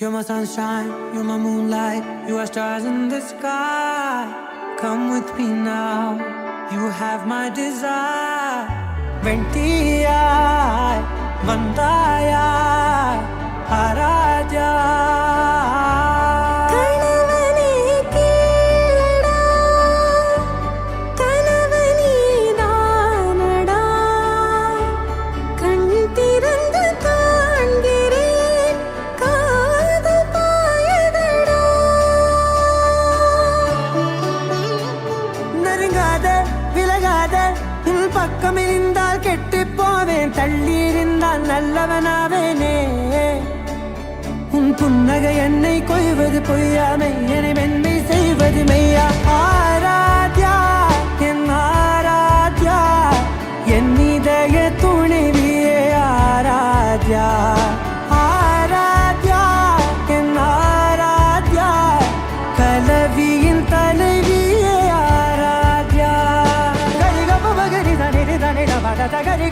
You're my sunshine, you're my moonlight, you are stars in the sky. Come with me now, you have my desire. Ventiyai, vandaya, aradya. பக்கம் இருந்தால் கெட்டு போவேன், தள்ளி இருந்தால் நல்லவனாவேனே. உன் புன்னகை என்னை கொய்வது பொய்யாமை, என்னை மென்மை செய்வது மெய்யா. ஆராத்யா என் ஆராத்யா, என் இதய துணைவியே ஆராத்யா. ஆராத்யா என் Aradhya, கலவியின் தலைவியே Aradhya. Gari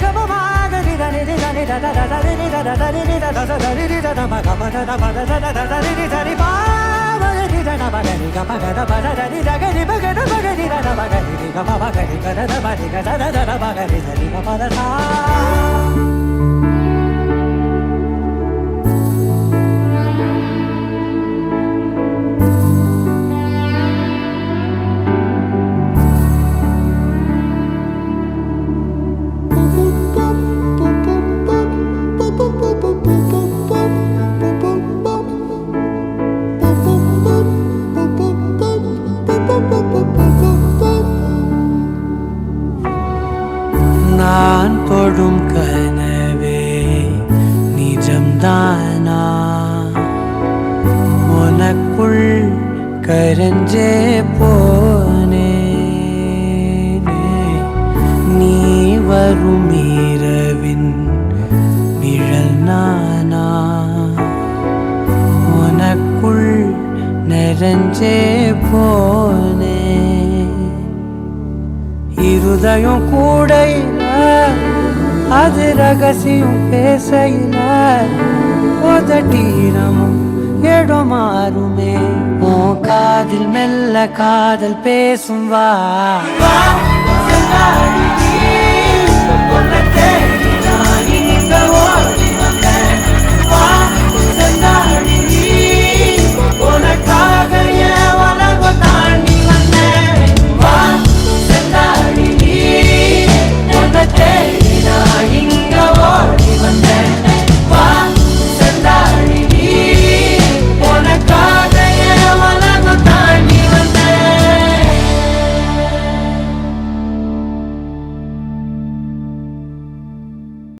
gama ma gari da ni da ni da da da da ni da da da ni da da da da ni da da ma ga ma da da ba da da da da da ni da ni ba ma ni da na ba gari ga ma ga da ba da da ni da gari ba ga da ba gari da da ba gari ga ma ba gari ga da da ba ni ga da da da ba gari da ni ga ma da da. நான் தொடும் கனவே நிஜம்தானா, உனக்குள் கரஞ்சே போனே. நீ வரும் இரவின் நிழல் நானா, உனக்குள் நிறைஞ்சே போனே. இருதயம் கூடையில அது ரகசியம் பேசையில உதட்டீரமும் இடம் மாறுமே. ஓ காதில் மெல்ல காதல் பேசும் வா.